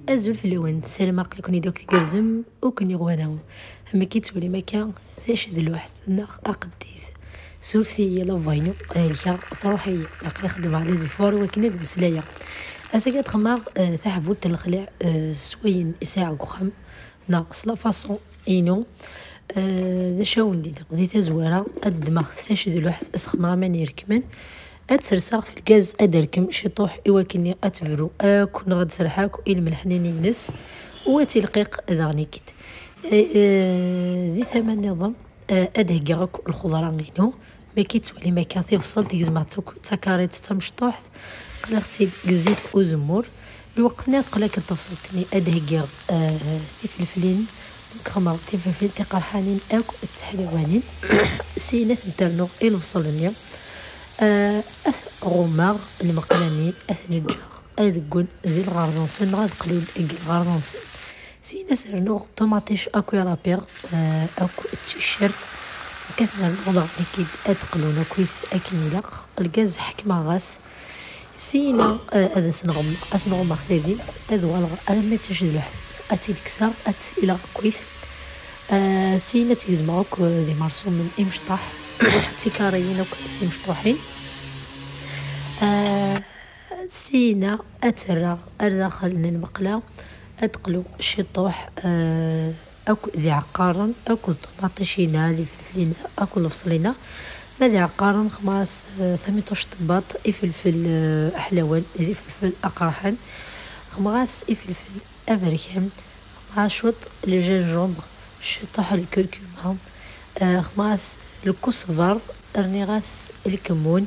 أزول في اللون السلام قلكني دوك تقرزم وكني غواناهم أما كي تولي مكان ثاش ذي الواحد ناخ أقديث سولفتي يلا فاينو هيك تروحي أقل خدم على زيفور وكني بسلايا أساقات خماغ تحفول تلخلع سوين ساعة قخم ناقص لا فاصون إينو ذا شاون دينا ذي تزوارا الدماغ ثاش ذي الواحد اسخما من يركمن اتسرساغ في الكاز ادركم شطوح اواكني اتفرو كون غاد سرحاك الى ملحنيني ينس وتلقيق ذغني كيت ذي ثمن نظام ادهقاك الخضره غينو ما كيتولي ما كان تفصل تيزمعتوك تكاريت تمشطوح قلقتي قزيت وزمور الوقت قلك تفصلتني ادهقاك في فلفلين كرمر تفلفل تقرحانين اكو التحلوانين سينات نترنو الى وصلني غمار المقلاني نجاغ أذقون ذي الغرزنسن غاد قلول الغرزنسن سينا سرنو طماطيش أكو يرابيغ أكو تيشيرت كثنا الوضع أكيد أتقلون كويس أكملاق الغاز حكمة غاس سينا هذا سنغمق ثابت هذا والغ أنا ما تشد لوحد أتي دكسار أتسئلة كويس سينا تيزمعوك ذي مرسوم من إمشطاح حتى كاريين أكو في مشطوحين سينا أترى الداخل المقلاة أدقلو شطوح أكو ذي عقارن أكو طماطيشينا ذي فلفلين أكو الفصلينا ما ذي عقارن خماس ثميتوش طباط فلفل أحلوان ذي فلفل أقرحان خماس فلفل أمريكان خماس شوط الجنجمبر شطوح الكركم خماس الكزبر رني غاس الكمون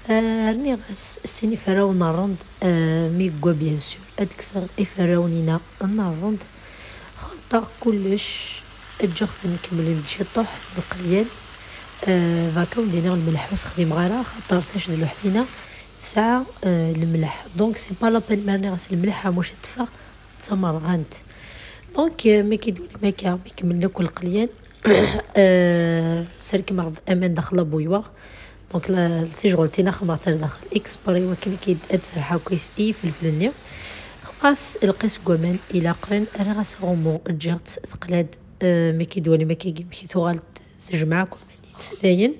رني غاس السيني فراون الرند ميكوا بيان سور ادكسر فراونينا الرند خلطة كلش الجخث نكمل الشطوح القليان فاكا ودينا الملح وسخديم غارة خاطر تاش لوحدينا ساعة الملح دونك سي با لابين مرني غاس الملح مش تفا تمر غانت دونك ما كيدولي ما كملنا كل القليان سرك مغد امان داخل بويوا دونك لا تيجولتينا خمرت داخل اكسبري وكن كيد اتسرحا كويس فلفلني خاص القيس كومان الى قرن انا غاس غومو الجيرت ثقلاد ما كيدولي ما كيجي ثوغالت تجمعكم تسداين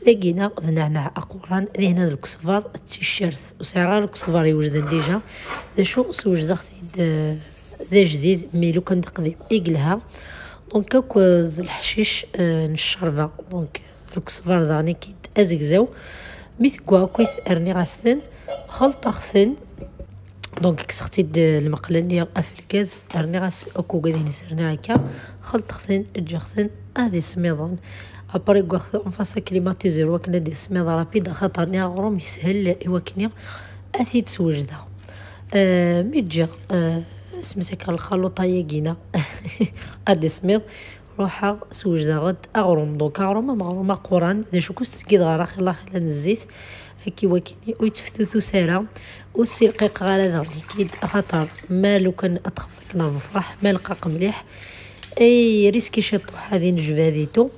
لقينا نعناع اقوران هنا الكسفار التيشيرت وساعه الكسفار يوجد ديجا ذا شو سوجد اختي ذا جديد ميلو كندقدي يقلها دونك هاكو الحشيش نشربها دونك الكسفار ضاني كيد ازكزاو ميثكوا كويس ارني غاستن خلطة خثن دونك كسختي المقلانية في الكاز ارني غاس اكو قاعدين يسرنا هكا خلطة خثن الجخثن هذه سميضان ابري كواخذ انفاسا كليماتيزور وكنا دي سميض رابيد خاطرني غروم يسهل ايواكنيا اثي تسوجدها ميجا سميتك الخلطة ياكينا ادي سميض روحا سوجدا غد اغروم دونك اغروم قران ذا شو كوست كيد غارا خلا الزيت هكي وكيني ويتفتوثو سارة وتسيقيق غالا ذغني كيد خاطر مالو كان اتخبطنا بفرح ما لقاق مليح اي ريسكي شطوح هذه نجباديتو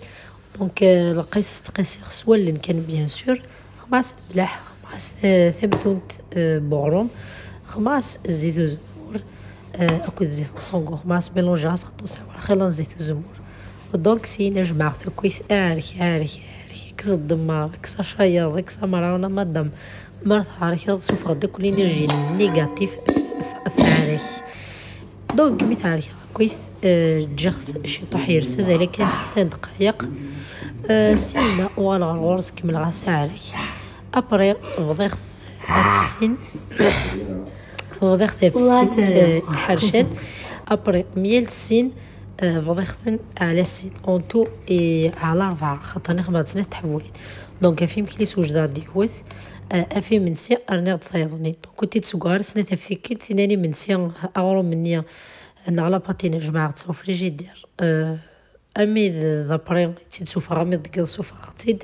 دونك القيس تقيسي خسوال كان بيان سور خماس ملاح خماس ثبتونت بغروم خماس الزيت وزمور اكو زيت صونغو خماس ميلونجا سقطو سوا خلا زيت وزمور دونك سي نجمع كويس عارك كس الدمار كس شياض كس مرانا ما الدم مرث عارك شوف غدا كل انرجي نيجاتيف فعارك دونك مثال كويس جخث شي طحير سزالي كانت 3 دقائق سينا ولا الغرز كمل غسارك ابري فضيخ افسين فضيخ افسين حرشن ابري ميل سين فضيختن على سين اونتو على 4 خاطر نخدم سنة تحولين دونك افيم كليس وجدا ديوث افيم من سي ارني تصايضني كنت تسوغار سنة تفسيكيت ثاني من سي اغرو مني على باتينا جماعة تصاو فريجيدير امي ذا بريم تيتسوف غامي دقل سوف غتيد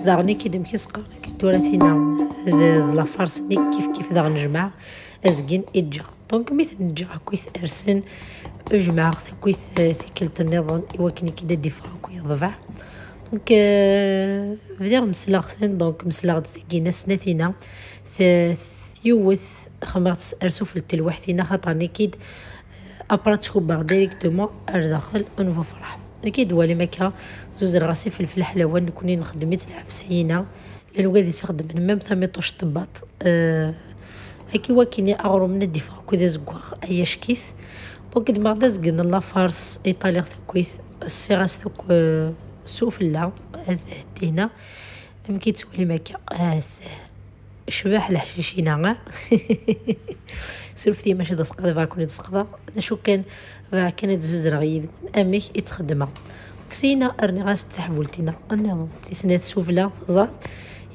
ذاغني كيدم كيسقر كدورثينا ذا فارسني كيف ذا نجمع ازكين اجا دونك مثل نجا كويس ارسن اجمع كويس ثكلت النظام يوكني كدا ديفا كويس ضفع دونك فدير مسلاغ دونك مسلاغ ثقينا سنتينا ثيوث خمرت ارسو في التلوحتينا خاطر نكيد ابرات كوبا ديريكتومون داخل نوفو فرح اكيد ولي ماكا زوز راسي فلفل حلاوه نكوني نخدم العفسينه لانه غادي تخدم ميم ثميطوش طباط هكي وكيني اغرو من الدفاع كوزا زكوار اياش كيث دونك بعد زقنا لا فارس ايطاليا كويث السيغاس توك سوفلا هنا مكي تولي ماكا شباح الحشيشينا سولفتي ماشي دسقدا فاكوني دسقدا شو كان كانت زوز رغيد اميك يتخدمها كسينا ارني غاس تحولتينا النظام تسنات سوفلا زا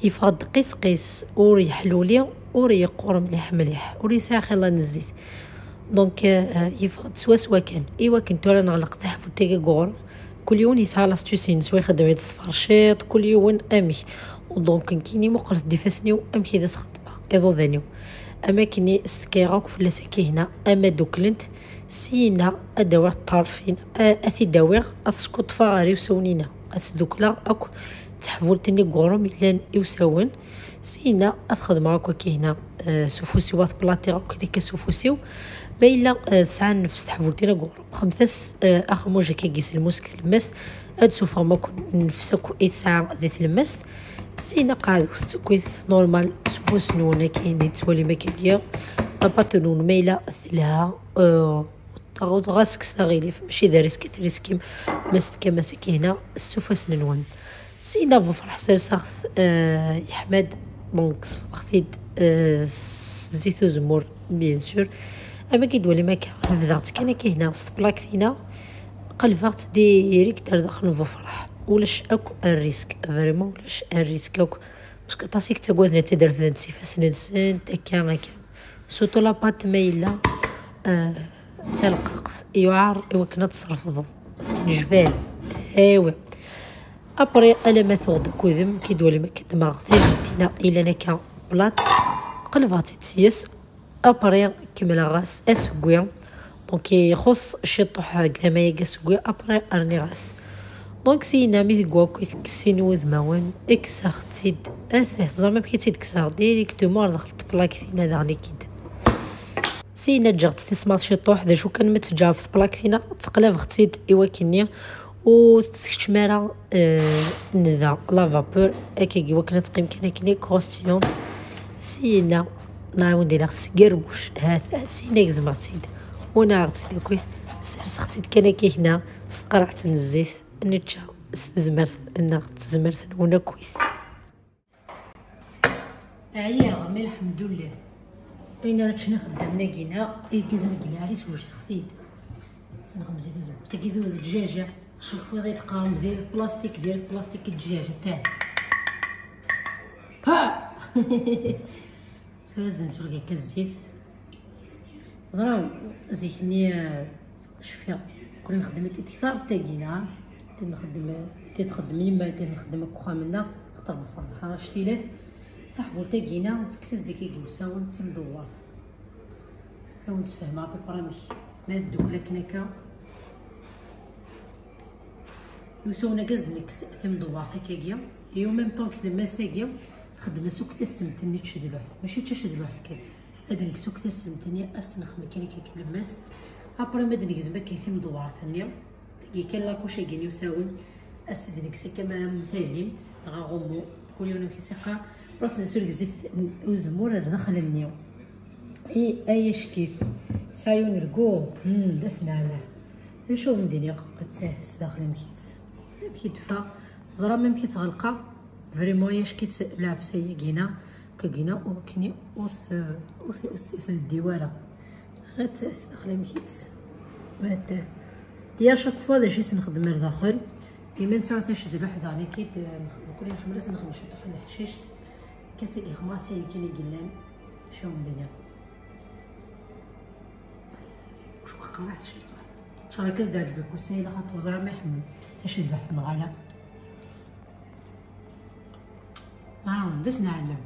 يفاد قيس وري حلولي وري قور مليح وري ساخي الله نزيت دونك يفاد سوا كان ايوا كنت راه نغلق تحولتي كور كل يوم يسعى لاستوسين سوا يخدم يتصفرشيط كل يوم امي ودونك كيني مقرت ديفاسنيو امشي ذا خدمه ايضو ذانيو اما كيني استكيراك فلا ساكي هنا اما دوكلنت سينا ادوار الطرفين اثي داوير اسكوط فاري وسونينا اسدوكلا اك تحولتني قورم لان يوساون سينا اخدم هكا كي هنا سوفوسي واث بلاطيرا كديك سوفوسيو بايلا ساعه نفس تحولتنا قورم خمسة اخ موجه كيقيس الموسك المست اد سوفا ما كون نفسك اي ساعه ذات المست سينا قاعد كويس نورمال سوفوس نونا كاين دي تولي مكانيه باتنون ميلا ثلاها تغوط غاسك ستغيلي ماشي دارس كثريسكيم مست كما سكينه السوفاس نون سينا بفرح ساخ يحمد دونك صفختيد زيتو زمور بيان سور اما كيدولي ما كنفضات كان كاينه ستبلاكتينا قلفات ديريكت داخل بفرح ولاش اكو الريسك فريمون ولاش الريسك اكو باسكو طاسيك تاكوذنا تدير في السيفاس نسن تاكا سوتو لاباط مايله تلقاق يعار كنا تصرف ضد استنجبال ايوا ابري الا ما ثوض كوذم كيدولي ما كدماغ ثانيتنا الا نكا بلاط قلباتي تسيس ابري كملا غاس اسكويا دونك يخص شطح هكذا ما يقاسكويا ابري ارني غاس دونك سينا مي كواكو كسين وذماون اكساختيد اثاث زعما بكيتيد كسار ديريكتومون دخلت بلاكتينا داغني كيد سينا جات تسمع شطوح ذا شو كان متجاف بلاكتينا تقلب ختيد ايوا كينيا و تشمارا نذا لا فابور اكي وكنا تقيم كان كني كروستيون سينا نعاود ندير سكربوش هذا سينا يزمرتيد وانا عرفتي كويس سرسختيد كان كي هنا سقرعت الزيت نتشا استزمرت تزمرت وانا كويس عيا مي الحمد لله اين راه خدامنا كينا كيزن كينا عريس واش تخديد تنخم زيت زوج تكيدو الدجاجه شوفوا هذا يتقارن ديال البلاستيك الدجاجه تاع ها فرز نسول كاع الزيت زرا زيتني شفيا كنا نخدم كثار تاكينا تنخدم يما تنخدم كوخامنا خطر بفرحه شتيلات تحفول تاكينا تكسس ديك كيوساون تمدورت ثون تفهم برامي ما دوك لكنكا يوسونا كازدنك ثم دوار هكاكيا يو ميم طون كلماس تاكيا خدمه سوك تسمتني تشد الواحد ماشي تشد الواحد كان هذاك سوك تسمتني استنخم كان كلماس ابري ما دنك زعما كيثم دوار ثانيه تاكي كان لاكوشا كين يساوي استدنك سي كما مثاليمت غاغومو كل يوم كيسقى براس نسولك زيت وزمور داخل النيو ايش كيف سايون ركو داس نعناع شوف ندير تاهس داخل مكيت مكيت فا زرا ميم كي تغلقا فريمون ياش كيت العفسه كينا كاكينا وكني اوس الديواله غير تاهس داخل مكيت ما يا شاك فوا داك الشيء نخدم لداخل ايمان ساعه تشد الواحد على كيت نخدم كل حمله نخدم شي طحن الحشيش كاسي اخماسي كاين يقلان شنو ندير شو قرعت شي شرا كاس داعجبك وسايله خاطر زعما ما يحمل تشد واحد الغاله داش نعلم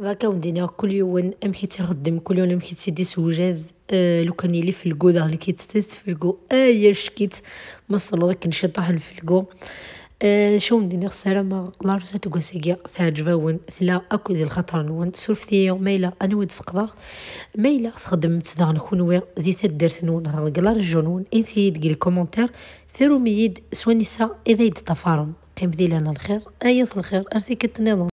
هكا ودينا كل يوم امشي تخدم كل يوم امشي تسدي سوجاد لو كان يلي في الكو داك اللي كيتستس في الكو اياش كيت مصلو داك نشطح في الكو شو ندير السلامة لارسة تقوسيقيا تعجبون ثلا أكو ذي الخطر نون سورفتيو ميلا أنا ود سقضاغ ميلا تخدم تسدغ نكون ذي تدرت نون غلار الجنون إنثي دقي كومنتير ثيرو ميد سوانيسا إذا يتطفارم قيم ذي لنا الخير أيض الخير أرثي كتنظام.